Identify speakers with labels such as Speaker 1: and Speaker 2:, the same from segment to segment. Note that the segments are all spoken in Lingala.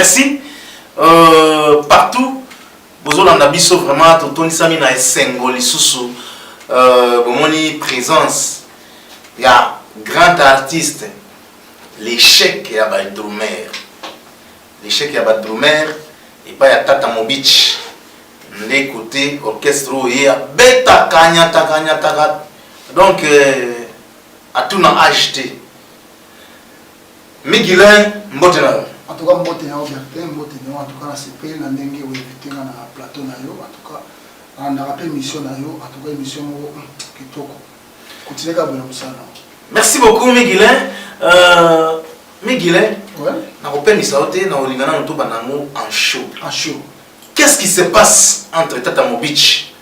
Speaker 1: merci. Partout, vous avez biso vraiment Tony Sami na Sengo lisusu. Bomoni présence. Il y a grand artiste. L'échec ya ba drummer. L'échec ya ba drummer et pas ya Tata Mobich. Les côtés orchestre et beta kanya takanya takat. Donc à tout n'a acheté. Miguelin Mbotena.
Speaker 2: En tout cas, Mbotena Obertin, Mbotena, en tout cas, c'est payé dans Nengue ou éviter dans la plateau nayo. En tout cas, on a rappelé mission nayo. En tout cas, mission qui toko. Continuez à vous ça.
Speaker 1: Merci beaucoup Miguelin. Miguelin.
Speaker 2: Ouais.
Speaker 1: Na rappelé misaote na olingana no to banango en show.
Speaker 2: En show.
Speaker 1: Qu'est-ce qui se passe entre Tata Mobich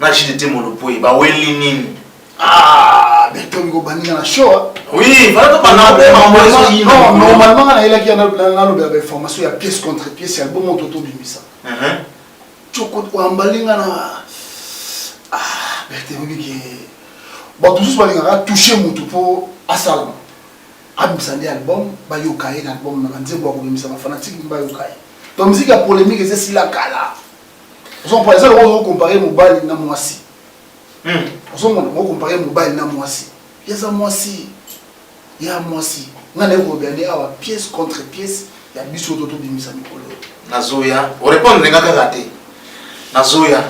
Speaker 1: na JDT Monopole ba welinini?
Speaker 2: Ah, mais tu veux banir la show.
Speaker 1: Oui, voilà to banango
Speaker 2: non, normalement on a eu la formation, il y a pièce contre pièce, il y a bon moto bimisa. Choko ambalinga na ah, mais tu veux que bon tout ça va toucher moto pour asalam. Abisandi album, ba yokaye album na nzembo ko bimisa fanatique ba yokaye. Donc musique la polémique c'est si la kala. On peut essayer de comparer Mobile na Mwasi. On comparer Mobile na Mwasi. Il y a Mwasi. Il y a Mwasi. On a regardé à pièce contre pièce, il y a biso toto bimisa mikolo.
Speaker 1: Nazoya, on répond ngaka raté. Nazoya,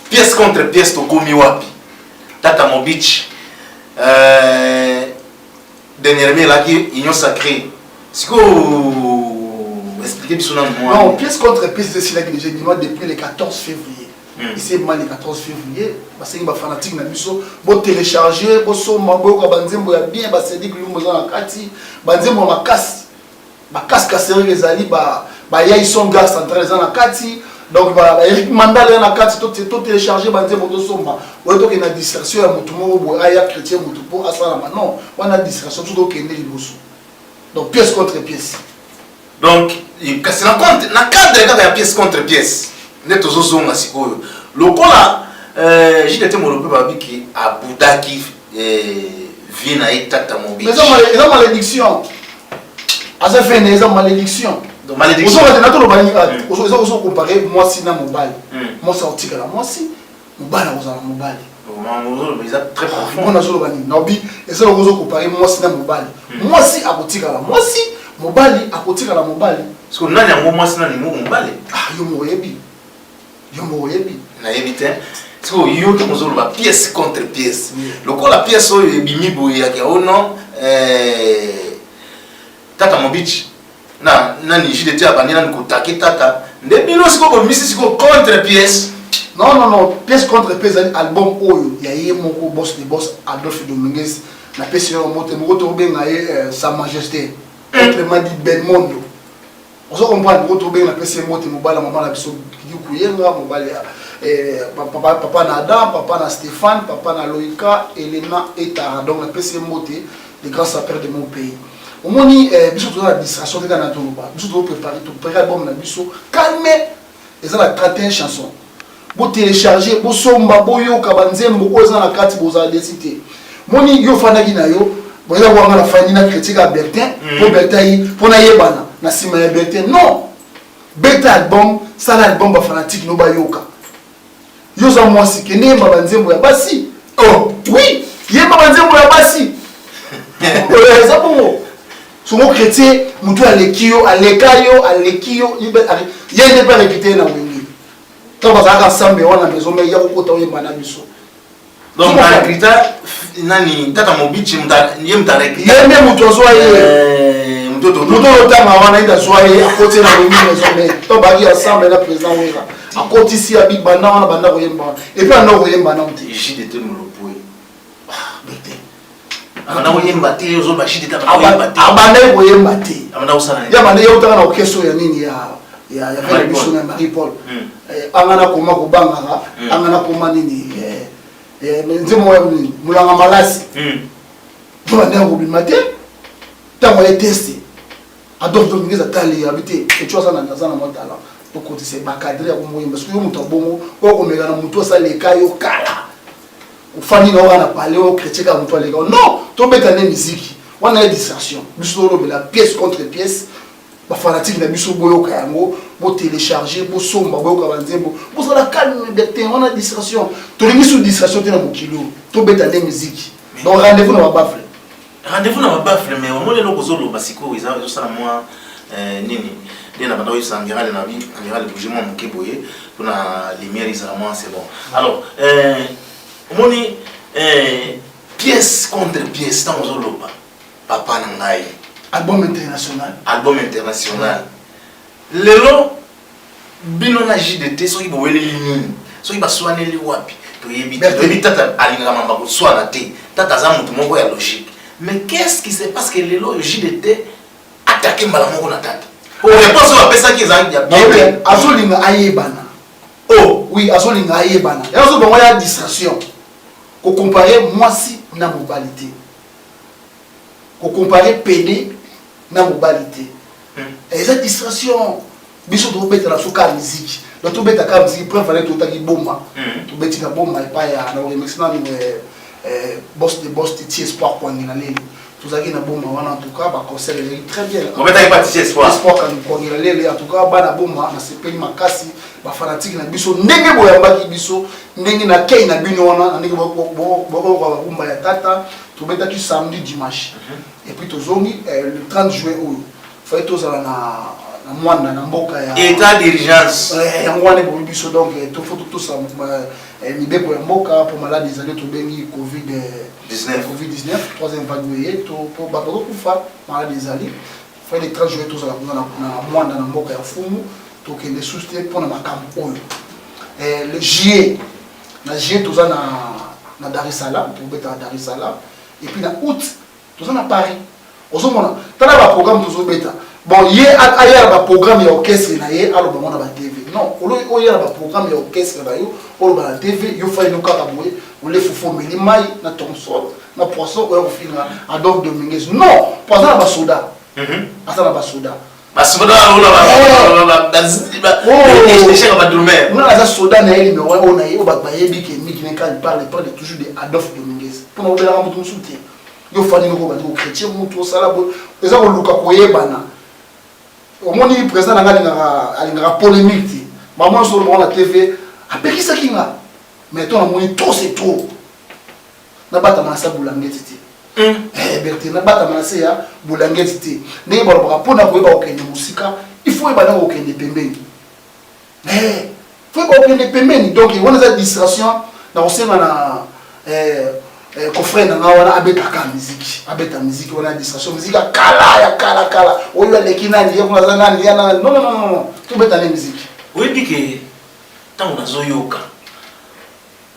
Speaker 1: pièce contre pièce to komi wapi. Tata Mobich dernièrement là qui union sacrée. C'est quoi expliquer son nom.
Speaker 2: Non, pièce contre pièce, c'est celui que j'ai dit depuis le 14 février. Ici, le 14 février, parce que les fanatiques vont télécharger, vont sommer, vont bien, c'est dit que nous avons la carte, banzembo ma casse, ma casse casserée les ali, ils sont gars centrales dans la carte. Donc, Eric Mandal dans la carte, tout téléchargé, banzembo de somma. Ou est-ce qu'il y a une distraction à Moutoumou, à Aya chrétien Moutoupo, à Salama. Non, on a une distraction, tout au Kenya Libosu. Donc, pièce contre pièce.
Speaker 1: Donc, c'est la compte, na cadre de la pièce contre pièce. Net aux zonga sikoyo. Le cola, j'étais mon peu babiki à Boudaki vient à Tata Mobich.
Speaker 2: Mais ils ont malédiction. À ce fait, ils ont malédiction.
Speaker 1: Donc malédiction.
Speaker 2: Ils ont comparé moi si na mobile. Moi ça otika la moi si mobile na ozala mobile.
Speaker 1: Mais ça très profond.
Speaker 2: Moi na zolo bani. Nabi, ils ont comparé moi si na mobile. Moi si akotika la moi si mobile akotika la mobile.
Speaker 1: Parce que nani yango moi si nani mo mobile.
Speaker 2: Ah yo moyebi. Yo moyebi.
Speaker 1: Na yebite. Parce que yo to mozolo ba pièce contre pièce. Le ko la pièce o bimi boya ke ono Tata Mobich. Na nani JDT abanina ko taki tata. Ndebino siko ko misi siko contre pièce.
Speaker 2: Non, pièce contre pièce album oyo ya yé moko boss de boss Adolphe Dominguez na pièce yo moto benga sa majesté. Autrement dit Belmondo. On se comprend que vous la pièce moto mobile maman la biso kikuyenga mobile papa na Adam, papa na Stéphane, papa na Loïka, Elena et Tara. Donc la pièce moto les grands sapeurs de mon pays. Au moins biso toute la distraction de Kanato ba. Biso doit préparer tout préparer album na biso calmer. Et ça la 31 chansons. Vous télécharger, vous somba, vous yoka banzembo oza na kati boza décité. Moni yo fanaki na yo, vous allez voir la famille na critique à Bertin, pour Bertin pour na yebana. Na sima ya Bertin non. Beta album, ça l'album ba fanatique no ba yoka. Yo za mwasi kene ba banzembo ya basi. Oh, oui, yeba banzembo ya basi. Ça bon. Son chrétien, mutu alekio, alekio, il y a des pas répéter na wengi. Quand on va ensemble on a maison mais il y a beaucoup de yeba na biso.
Speaker 1: Donc na critère nani Tata Mobich yemta rek.
Speaker 2: Yeme mutu zoye. Mutu otama wana ida zoye à côté na wengi maison mais to bagi ensemble na président wera. À côté ici à Big Banda on a banda ko yemba. Et puis on a yemba na mti.
Speaker 1: JDT Monopole. Amana oyemba te yozo bashidi ta oyemba te.
Speaker 2: Abana oyemba te.
Speaker 1: Amana usana.
Speaker 2: Ya bana yo utaka na orchestre ya nini ya biso na Marie Paul. Angana koma kubanga angana koma nini nzemo ya mulanga malasi. Bana ngobima te. Tango ya tester. Adolphe Dominguez atali habité et tu as ça na motala. Pour côté c'est bakadre ya komoyemba parce que yo muto bongo ko komeka na muto sa leka yo kala. Ufani na wana parler au critique à muto leka. Non, to beta na musique. On a une distraction. Biso la pièce contre pièce. fanatique na biso boyoka yango bo télécharger bo somba boyoka banzembo bo ça la calme liberté on a distraction to lingi sous distraction te na mokilo to beta de musique donc rendez-vous na bafle
Speaker 1: mais au moins les locaux zolo basiko ils ont ça moi nini na bando ils s'enguera na vie enguera le bougement mon keboye pour la lumière ils vraiment c'est bon alors moni pièce contre pièce dans zolo papa na ngai
Speaker 2: album international lelo bino na JDT so ki bowele lini so ki baswane li wapi to yebi tata alinga mamba ko swana te tata za mutu moko ya logique mais qu'est-ce qui se passe que lelo JDT attaquer mbala moko na tata pour réponse à pesa ki za ya bien azolinga ayebana oh oui azolinga ayebana ya zo bongo ya distraction ko comparer mwasi na mobalité ko comparer PD na mobalité et cette distraction biso to beta la soka musique donc to beta ka musique préféré to taki bomba to beti na bomba pa ya na remixement boss de Tia Espoir pour ngina leli to zaki na bomba wana en tout cas ba concert très bien
Speaker 1: on beta pas Tia Espoir
Speaker 2: kan pour ngina leli en tout cas ba na bomba na sepeli makasi ba fanatique na biso ndenge boyambaki biso ndenge na kei na bino wana ndenge bo bomba ya tata to beta ki samedi dimanche et puis tozongi le 30 juin oyo fallait tozala na mwana na mboka ya
Speaker 1: état d'urgence
Speaker 2: yango wana bo biso donc to faut tout ça mibeko ya mboka pour malade des années to bengi covid 19 troisième vague to pour ba ko kufa malade des années fallait le 30 juin tozala na mwana na mboka ya fumu to kende souster pour na makambo oyo le juillet na juillet tozala na Dar es Salaam to beta Dar es Salaam et puis na août tout à Paris. Au moment où tu as un programme tout bêta. Bon, il y a un programme orchestre na ye, alors on a la TV. Non, il y a un programme orchestre na yo, on a la TV, il faut nous carabouer, on les faut mais les mailles na Thomson, na poisson on finira Adolphe Dominguez. Non, pas ça la soda. Ça la soda.
Speaker 1: Basoda on a
Speaker 2: la soda na elle mais on a yo ba yebi ke mi qui parle toujours de Adolphe Dominguez. Pour nous la mutu soutien. Yo fani ngo bandi ko chrétien mutu sala bo eza ko luka koyebana omoni président alingaka polémique maman sur la TV apekisa kinga mais toi amoni trop c'est trop na bata manasa bulangeti te berté na bata manasa ya bulangeti te ndenge baloba pona koyeba okende musika il faut yeba na okende pembeni faut yeba okende pembeni donc on a cette distraction na osenga na confrère na wana abeta musique wana distraction musique kala oyo lekina ni yako na nani yana non to beta na musique
Speaker 1: oui bike tango nazoyoka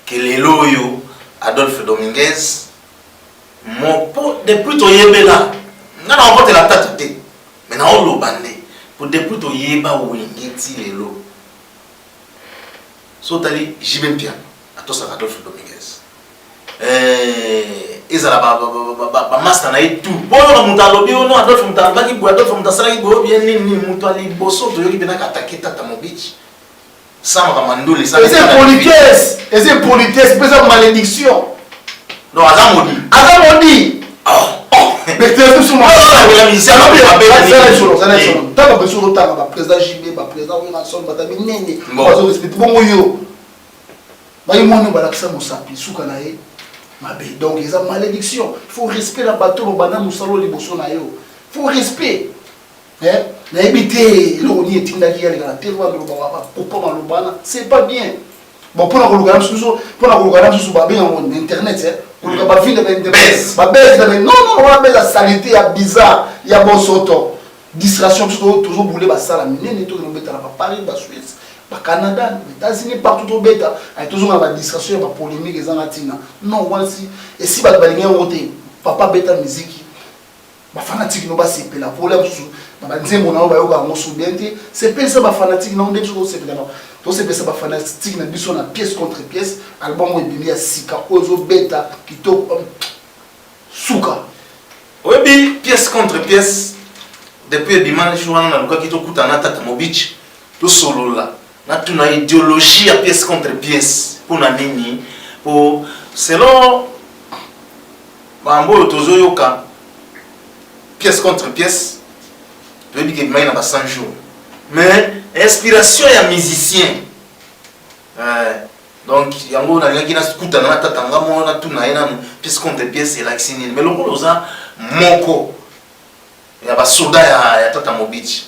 Speaker 1: que lelo yo Adolphe Dominguez mopo depuis to yebela ngana okote la tata te mais na olo bande pour depuis to yeba wingeti lelo so tali jibe piano atosa Adolphe Dominguez ezala ba master na itu boyo mutu alobi ono Adolphe mutu alobaki bo Adolphe mutu asalaki boyo bien nini mutu ali boso toyoki mpe nakatake tata mobichi sama kamandoli
Speaker 2: c'est politesse pesa malédiction
Speaker 1: non aza modi
Speaker 2: mais tu es souvent tanga beso rotanga ba président JB ba président Wilson batabi nene bazo respecter bongo yo bayi moni balakisa mosapi suka na ye mabe donc ils ont malédiction il faut respect la bateau au bana musalo liboso na yo faut respect na ebité lo ni etinda ki ya la terre wa lo ba popo malobana c'est pas bien bon pour la regarder sur ba bien en internet pour le ba ville de baisse non on va mettre la saleté ya bizarre ya bosoto distraction toujours bouler ba sala minene to no beta la Paris ba Suisse ba Canada les États-Unis partout au beta avec toujours la distraction ba polémique et zanatina non voici et si ba balinga wote papa beta musique ba fanatique no ba sepe la problème sous ba nzembo na ba yoka ngo soubiente c'est pas ça ba fanatique non ndé toujours sepe d'abord donc c'est ça ba fanatique na biso na pièce contre pièce album ebimi ya sika ozo beta kito suka
Speaker 1: obi pièce contre pièce depuis dimanche wana na luka kito kutana tata mobichi to solo la na tuna idéologie à pièce contre pièce pour na nini pour selon bambo tozo yoka pièce contre pièce tu dis que il n'a pas 100 jours. Mais inspiration ya musicien. Donc il y a un gars qui n'a écouté na tatanga mo na tuna ina pièce contre pièce et l'accini. Mais le gros ça moko. Il y a pas soda ya tata mobich.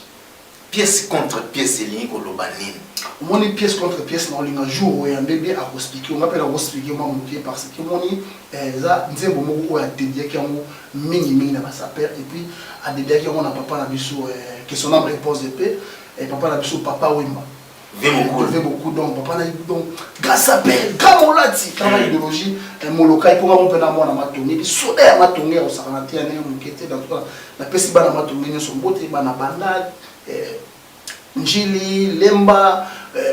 Speaker 1: Pièce contre pièce et ligne ko lobanine.
Speaker 2: On est pièce contre pièce dans un jour et un bébé à expliquer on appelle à expliquer moi mon pied parce que on est ça nzembo moko ya dédié qui on mingi na sa père et puis à dédié qui on a papa na biso que son âme repose de paix et papa na biso papa Wimba veut beaucoup donc papa na donc grâce à père grand molati travail idéologie molokai pour moi pena moi na matongi puis soda ya matongi au saranati ane mukete dans tout la pesi bana matongi ne son bote bana bandal njili lemba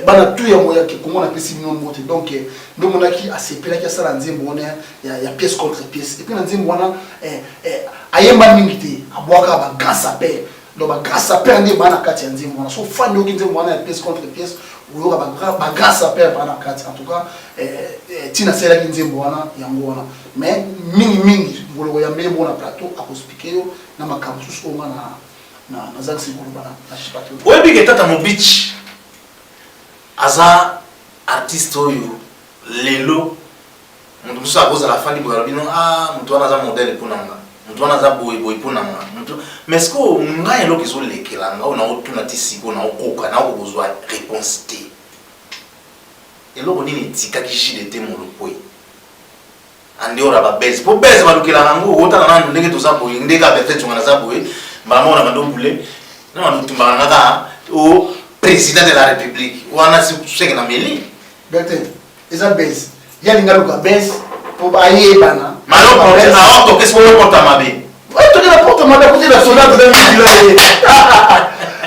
Speaker 2: bana tout ya moya ki comment on appelle ça non moté donc donc on a qui a sepela qui a ça nzembo on ya pièce contre pièce et puis nzembo on ayemba mingité aboaka ba grâce à père donc ba grâce à père ndi bana kati nzembo on so fan yo nzembo on ya pièce contre pièce ou yo ba grâce à père bana kati en tout cas tina sela ki nzembo on yango on mais mingi ngolo ya mbebo na plateau a expliquer yo na makambo so on na zansi ngolo bana na shipatu
Speaker 1: oyebi ke tata mobich aza artiste oyo lelo mutu muso akozala fandi boya bino mutu wana aza modele mpona nga mutu wana aza boyeboye mpona nga mutu mais ce que ngai eloko ezolekela nga oyo naotuna ti siko naokoka naokozwa réponse te eloko nini etikaki jile te molopoi andeora babese po bese balukelaka yango otala nanu ndenge toza boye ndenge aberte tonga naza boye mbala moko na bando bule na bando tumbaka ngaka o président de la République wana si kuseke na meli
Speaker 2: Bertin eza base yani ngaloka base po baye bana
Speaker 1: maloko na auto qu'est-ce qu'on porte mabe
Speaker 2: ouais tu la porte mabe côté la soldat de Migilay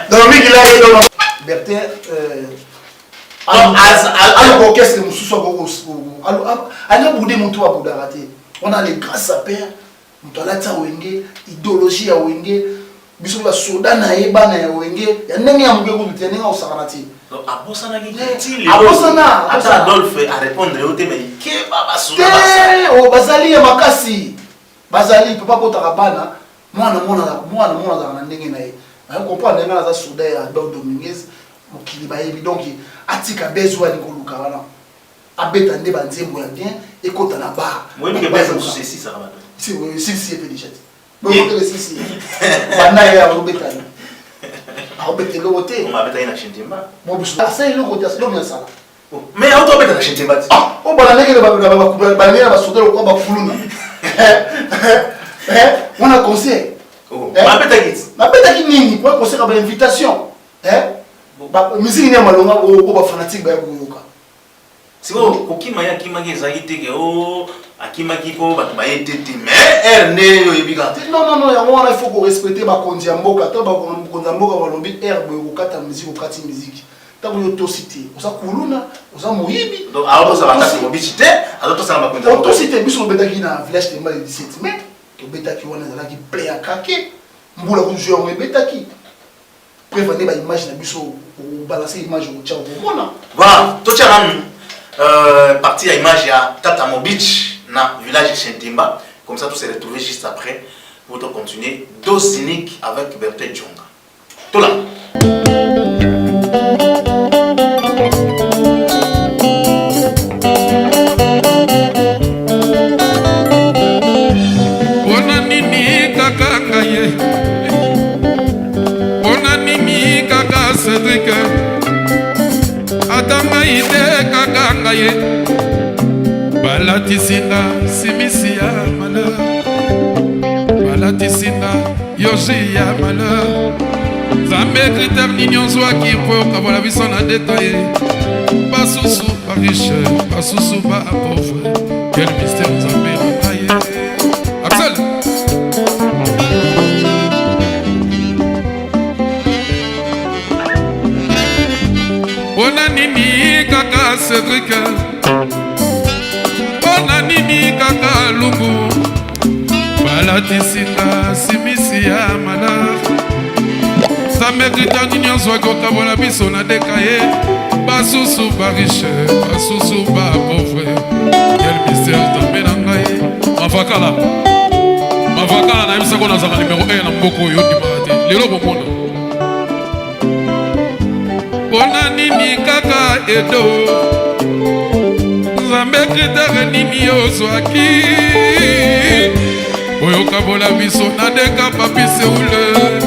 Speaker 2: dans Migilay dans Bertin alors qu'est-ce que mususu ko alors ana boudé mutu wa boudaraté on a les grâce à père mutu alata wenge idéologie ya wenge biso ba soda na ebana ya wenge ya ndenge ya mugeko dutenga osakanati
Speaker 1: abosana ki
Speaker 2: abosana
Speaker 1: ata Adolphe a répondre au thème ke baba soda
Speaker 2: o bazali ya makasi bazali papa kota bana mwana za na ndenge na ye na comprendre ndenge na za soda ya Adolphe Dominguez mokili ba yebi donc atika bezo ali koluka wana abeta nde banzembo ya bien ekota na ba
Speaker 1: moi que base sur ceci ça va
Speaker 2: si pe déjà bon que si bana ya robeta abeta lo wote
Speaker 1: on m'a beta ina Chintimba
Speaker 2: bon biso ça ile ko tia ndo sala
Speaker 1: mais auto beta na Chintimba
Speaker 2: o bana ndenge ba nena ba sodelo ko ba fuluna on a conseil
Speaker 1: ma beta ki
Speaker 2: nini pour conseil ba invitation ba musique ni malonga o ba fanatique ba yoka
Speaker 1: siko kokima ya kimaki ezaki teke o akimaki po bato bayetete mais r ne yo ebika
Speaker 2: non yango wana il faut ko respecter bakonzi ya mboka to bakonzi ya mboka balobi r boye kokata musique okati musique ntango yo tosite oza kuluna oza moyibi
Speaker 1: donc aotosala kati mobici te azotosala bakonzi ya
Speaker 2: tosite biso tobetaki na village temba le 17 mai tobetaki wana ezalaki ple ya kake mbula kuzwa yango ebetaki prévende baimage na biso obalanse image otia okomona
Speaker 1: voilà totia nanu partie à image à Tata Mobich na village de Chintimba. Comme ça, tout s'est retrouvé juste après pour continuer. Dose unique avec Berthe Djonga. Tout là.
Speaker 3: Onanini kaka kaye, onanini kaka Cédric. Atanga ide kakanga ye balatisinga simisi ya malheur balatisinga yoshi ya malheur zambe critère nini ozwaki mpo kabola biso na détaillé basusu ba riche basusu ba pauvre quel mystère zambe na ngai Axel ona nini kaka Cédric ona nini kaka Lungu balatisinga simisi ya malheur zambe critère nini ozwaki okabola biso na dekaye basusu ba riche basusu ba pauvre quel mystère zambe na ngai mavakala na yebisako nazaka numéro 1 na mboka oyo ondimaka te lelo bomona mpona nini kaka edo nzambe kritere nini ozwaki oyo kabola biso na deka papiseule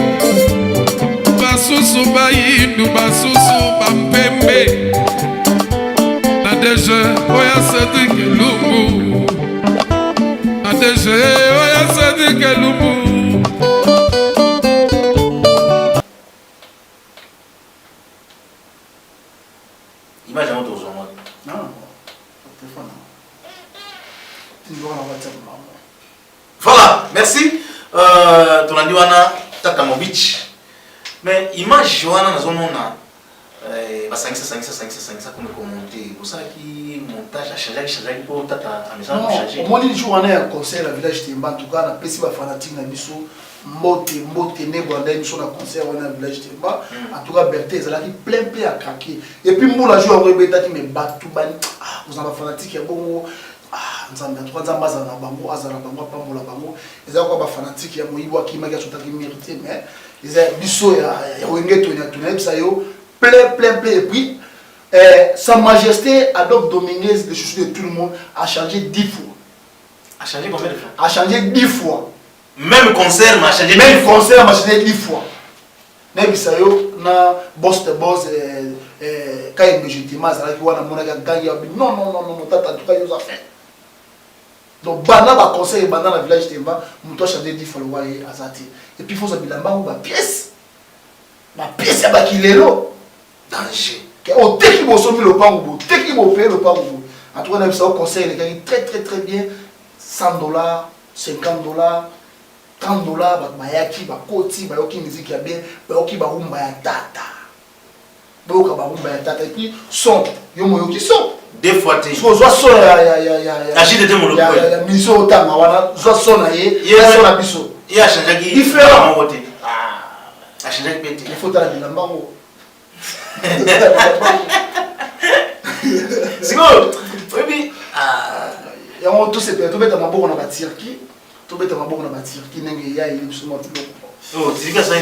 Speaker 3: basusu bayindu basusu bampembe na deje oya Cédric Lumbu na deje oya Cédric Lumbu.
Speaker 1: Image à notre besoin.
Speaker 2: Non, téléphone. Tu dois avoir WhatsApp.
Speaker 1: Voilà, merci. Ton andi wana Takamovich. Mais image wana na zone na ça comme commenter. Pour ça qui montage à changer pour tata amisa changer.
Speaker 2: Au moins les jours on est un concert à village Temba en tout cas na pesi ba fanatique na biso mbote ne bwanda biso na concert on a village Temba en tout cas Berté ça là qui plein à craquer et puis moi la jour on rebeta qui me battu ban vous en ba fanatique ya bongo nzambe trois nzamba za na bango azana bango pambola bango eza kwa ba fanatique ya moyibo akima ya chota ki mérité mais eza biso ya wengeto nya tunebisa yo plein et puis Sa Majesté Adolphe Dominguez, le chouchou de tout le monde, a changé 10 fois.
Speaker 1: A changé combien de fois?
Speaker 2: A changé 10 fois.
Speaker 1: Même concert m'a changé 10 fois.
Speaker 2: Même concert m'a changé 10 fois. Nebisayo na boss de boss quand il me jetait ma zala qui wana mona gagné non tata tout cas il nous a fait. Donc bana ba conseil bana na village Temba, muto changer 10 fois le waye azati. Et puis faut ça bilamba ou ba pièce. Ma pièce ya ba kilelo danger. Au teki bo somi le pango, teki bo payer le pango. En tout cas na ça conseil les gars très bien $100, $50, $30, bayaki bakoti bayoki musique ya bien bayoki barumba ya tata bayoka barumba ya tata et puis son yo moyoki son
Speaker 1: deux fois t'es
Speaker 2: so zo son ya
Speaker 1: agit de mon
Speaker 2: ya mission otanga wana zo son na ye ya son na biso
Speaker 1: il a changé qui
Speaker 2: différent
Speaker 1: côté a changé pété
Speaker 2: il faut tala bilamba ngo
Speaker 1: c'est bon oui
Speaker 2: ya on tous ces to beta maboko na batirki to beta maboko na batirki nenge ya ile biso mo biloko
Speaker 1: oh tika ça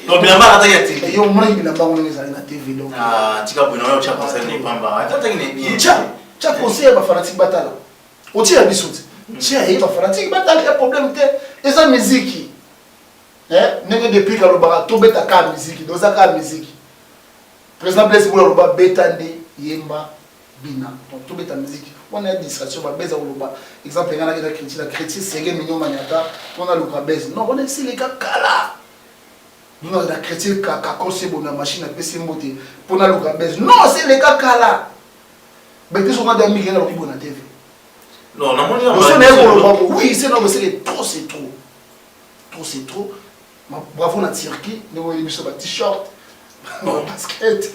Speaker 1: non bilamba ata ya tiki
Speaker 2: yo mona bilamba ngo nenge za na TV donc
Speaker 1: tika bwana yo cha concert ni pamba ata ni bien
Speaker 2: cha conseil ba fanatique batala o tia biso tia yi ba fanatique batala ya problème te eza musique nenge depuis ka lobaka to beta ka musique doza ka musique président Blaise Boula loba betande yemba bina donc to beta musique on a distraction ba beza loba exemple ngana ka critique la critique sege minyo maniata on a le beza non on est si les gars kala nous on a la critique ka conseil bona machine à PC mbote pour na le beza non c'est les gars kala mais que sont des amis ngana ko na TV
Speaker 1: non na moni
Speaker 2: oui c'est non c'est trop bravo na Turquie nous on a ba t-shirt basket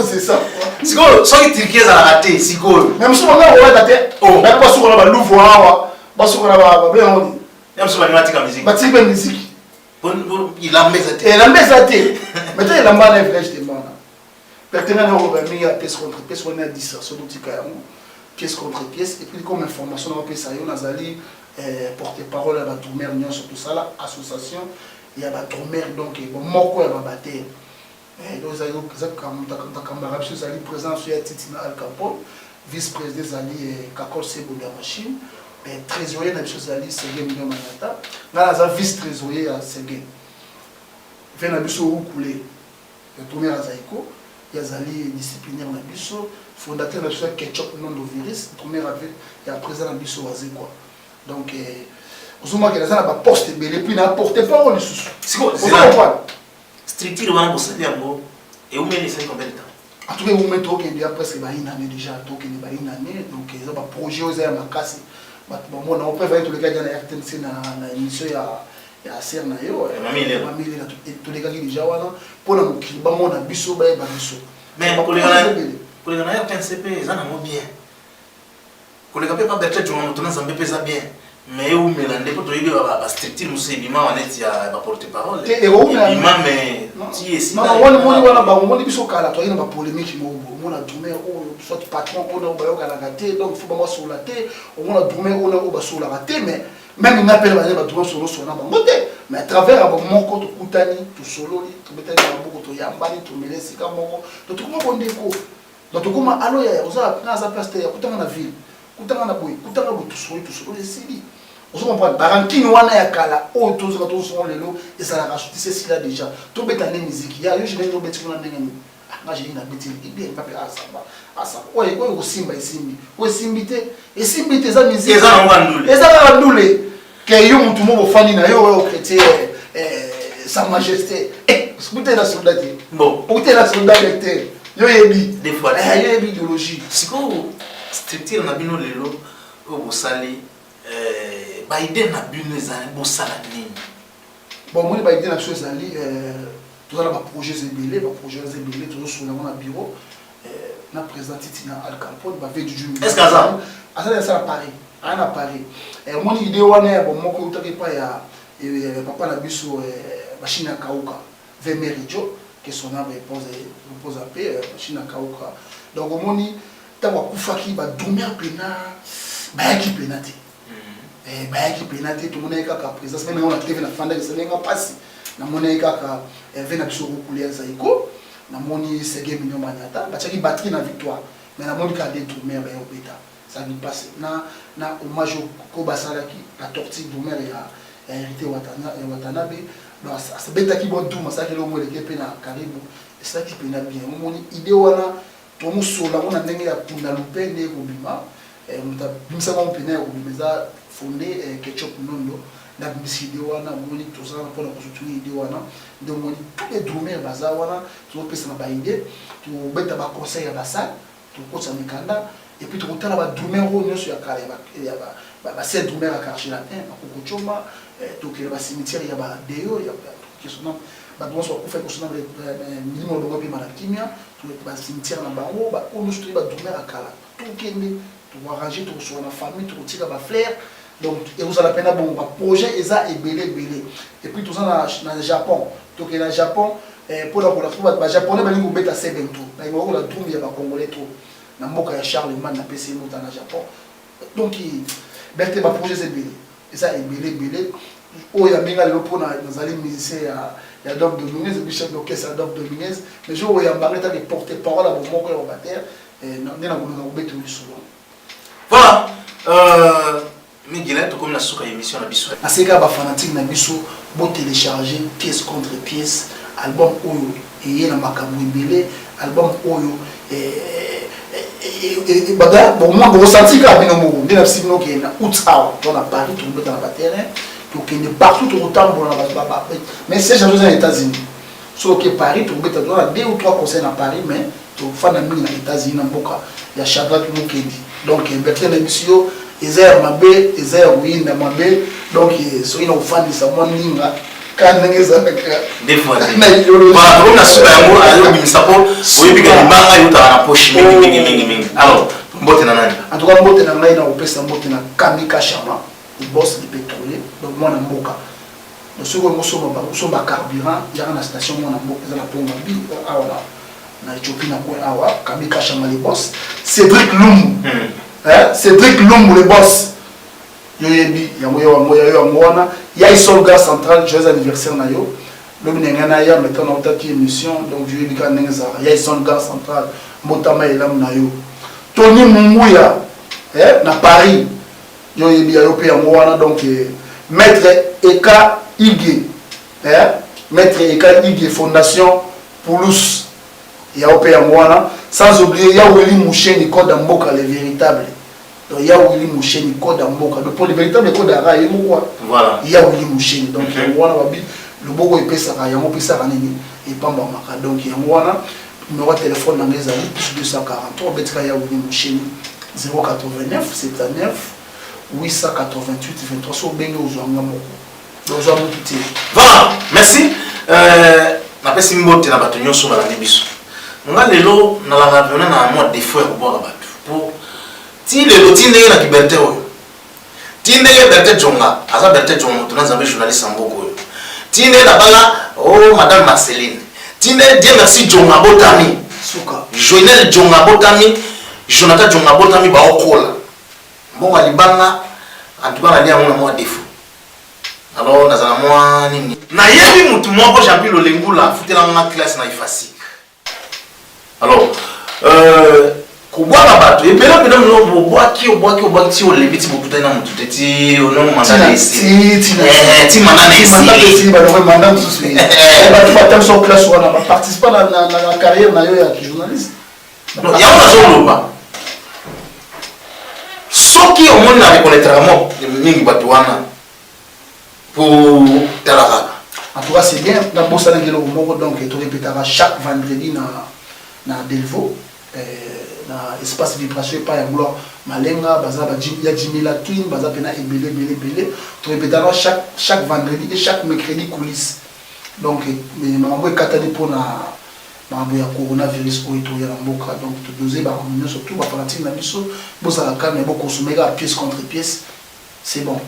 Speaker 2: c'est ça
Speaker 1: c'est quoi ça qui Turquie ça a raté c'est quoi
Speaker 2: même si on a raté oh même pas sur la louvo hawa pas sur la ba bien on
Speaker 1: même sur la musique
Speaker 2: ba tibe musique
Speaker 1: bon il a mesate
Speaker 2: et la mesate maintenant il a mal à village de mona pertenant au mi à pièce contre pièce on a dit ça sur l'outil pièce contre pièce et puis comme information on peut ça yo nazali porte-parole à la tourmère union sur tout ça là association il y a la tourmère donc bon moko ya babater donc ça y présent sur Titina Al Capone, vice-président Zali Kakol Sebo de la machine, trésorier de Zali Ségué Million Manata, dans vice-trésorier à Ségué. Il y a un coulé, le premier à Zaïko, il y a Zali disciplinaire Nabiso, fondateur de la Ketchup non de virus, le premier il y a président Nabiso Azekwa. Donc, vous avez un poste et puis n'a porté parole.
Speaker 1: C'est quoi? Structure wana bosali yango et où mène ça combien de temps?
Speaker 2: En tout cas vous mettez OK déjà presque une année déjà donc une année donc ils ont un projet aux airs makasi bon on préfère tous les gars dans la RTNC na émission ya ACR na yo mamile na tous les gars qui déjà wana pour na mokili ba mona biso ba biso
Speaker 1: mais pour les gars na RTNC pe za na mo bien pour les gars pas d'être tu on tona zambe pesa bien mais où mélangé pour toi il va structure musulman on est ya ba porte-parole
Speaker 2: et où
Speaker 1: mais ti esi
Speaker 2: non on wana ba on biso kala toi il na ba polémique mo on a tourner soit patron on a ba yo kala gâté donc faut pas sur la tête on a tourner on a ba sur la raté mais même il appelle les gens solo sur la banque, mais à travers mon compte Koutani, tout solo, tout mettre dans beaucoup de yambani, tout mêler si comme tout comment on déco, donc comment allo ya, on a dans sa place ya, Koutana na ville, Koutana na boy, Koutana tout solo les sili. On se comprend, Barankin wana ya kala, oh tous sont les lots et ça la rajoute, c'est si là déjà, tout bête en musique, il y a eu je n'ai pas bête sur la nègre. Moi j'ai une habitude, il bien pas à ça. Ouais, ouais, simba simbi. Ouais, simbité. Et simbité ça musique.
Speaker 1: Et ça on va nous.
Speaker 2: Et ça va nous les. Que yo tout le monde fani na yo au chrétien sa majesté. Eh, écoutez la soldat.
Speaker 1: Bon,
Speaker 2: écoutez la soldat lecteur. Yo yebi.
Speaker 1: Des fois.
Speaker 2: Yo yebi idéologie.
Speaker 1: Si ko structure na bino lelo au sali ba idée na bino ezali bo sala nini.
Speaker 2: Bon, moi ba idée na chose ali tout ça là projet zébélé, projet zébélé toujours sur le bureau. Na président Titina Al Capone ba fait du jeu.
Speaker 1: Est-ce que ça
Speaker 2: à Paris. À Paris. Mon idée wana bon moko utaki pa ya papa na biso machine à kauka vers Meridio que son âme repose à paix machine à kauka. Donc moni tawa kufaki ba dormir pena ba ki penate. Ba ki penate tout monde ka présence même on a TV na fanda que ça n'est pas passé. Na moni ka vena biso kulia zaiko. Na moni sege minyo manyata ba tchaki batterie na victoire mais na moni ka détourner ba yo beta ça vient passer na hommage ko basalaki la tortue d'Omer ya hérité Watanabe donc ça beta ki bon tout ça que le mot le kepe na karibu ça qui pena bien moni idée wana to musola ona ndenge ya kuna lupende ko bima muta bimsa ko pena ko bimeza fondé ketchup nondo na biside wana moni to ça pour la construire idée wana donc moni tous les drumers baza wana to pesa na ba idée to beta ba conseil ya basa to ko sa mikanda et puis tu as la drummer on sur la carrière il y a ba c'est drummer à Carchi latin à Kokochoma donc il y a ba cimetière il y a ba deo il y a qui sont ba donc soit fait que son minimum de gobi malakimia tu ba cimetière na bango ba on nous ba drummer à Kala tout kende tu arranger tout sur la famille tu tire ba fleur donc et vous allez peine bon ba projet eza ebelé et puis tout ça na Japon donc na Japon pour la ba japonais ba lingo beta sebento na ngo la drum ya ba congolais tout na mboka ya Charlemagne na PC mota na Japon donc berte ba projet c'est belé et ça est belé o ya minga le pona nazali musicien ya Doc Dominguez et chef d'orchestre Doc Dominguez mais je o ya mbareta de porter parole à moko ya bater na na ko beto souvent
Speaker 1: voilà Miguel to comme na suka émission na biso
Speaker 2: aseka ba fanatique na biso bo télécharger pièce contre pièce album oyo et na makambo belé album oyo et baga bon moi bon senti que bino mo ndina sibino ke na outsaw dans la Paris tout le temps na terrain donc il est partout tout autant pour la baba mais c'est jamais aux États-Unis sauf que Paris tout beta dans 2 ou 3 concerts à Paris mais tout fan na mini na États-Unis na boka ya Shadrack Mukendi donc Bertrand Emisio Ezer Mabe Ezer Win na Mabe donc so ina fan de sa moninga quand ngeza
Speaker 1: des fois voilà comme na super amour ayo bimisapo oyibiga mbanga yuta na poche mingi alors mbote na nani
Speaker 2: en tout cas mbote na ngai na opesa mbote na Kamika Chama le boss du pétrolier donc moi na mboka donc ce que nous sommes carburant il y a une station moi na mboka za la ponga bi awa na Ethiopie na ko awa Kamika Chama le boss Cédric Lumbu Cédric Lumbu le boss yoyebi yango wana ya isolga central joyeux anniversaire na yo le binengana ya maintenant na otaki émission donc yoyebi ka nengeza ya isolga central motama elam na yo Tony Munguya na Paris yoyebi ya yo pe yango wana donc maître Eka Ige maître Eka Ige fondation Poulouse ya yo pe yango wana sans oublier ya Willy Moucheni code mboka les véritables. Il y a Willy Moucheni code à Mboka. Mais pour les véritables codes à Raï, voilà. Il y a Willy Moucheni. Donc, le beau est payé à Yamo Pissaranini et Pamba Maka. Donc, il y a un numéro de téléphone dans les années, plus 243. Il y a Willy Moucheni 089 79 888 23. So, bien aux Ouangamoko. Donc,
Speaker 1: voilà, merci. Na pesi mbote na bato nyonso ba na biso. Nga lelo na la raviona na moi des fois ko boka bato. Pour ti le lotine na liberté oyo. Ti ne liberté jonga, asa liberté jonga to na zambe journaliste mboko oyo. Ti ne na bala oh madame Marceline. Ti ne Dieu merci jonga botami.
Speaker 2: Suka.
Speaker 1: Joël jonga botami, Jonathan jonga botami ba okola. Mbonga libanga en tout cas na lia on a moi défaut alors dans un mois nini na yebi mutu moko champion lolengula futela nga classe na ifasik alors kobwaka bato ebele pena mno obwaki ti olebi ti bokutani na mutu te ti ono mandana esi ti mandana esi
Speaker 2: mandana mosusu bato batami so classe wana baparticipa na carrière na yo ya journaliste
Speaker 1: yango nazoloba soki omoni na reconnaître mo mingi bato wana pour tala kaka
Speaker 2: en tout cas c'est bien na bosana ngelo moko donc to répétera chaque vendredi na Delvaux na espace vibration pas ya gloire malenga baza ba ya Jimila Twin baza pena ebele to répétera chaque vendredi et chaque mercredi coulisses donc mais mambo ekatani pona mambo ya coronavirus oyo to ya mboka donc to doser ba communion surtout ba fanatique na biso bosala calme bo consommer pièce contre pièce c'est bon.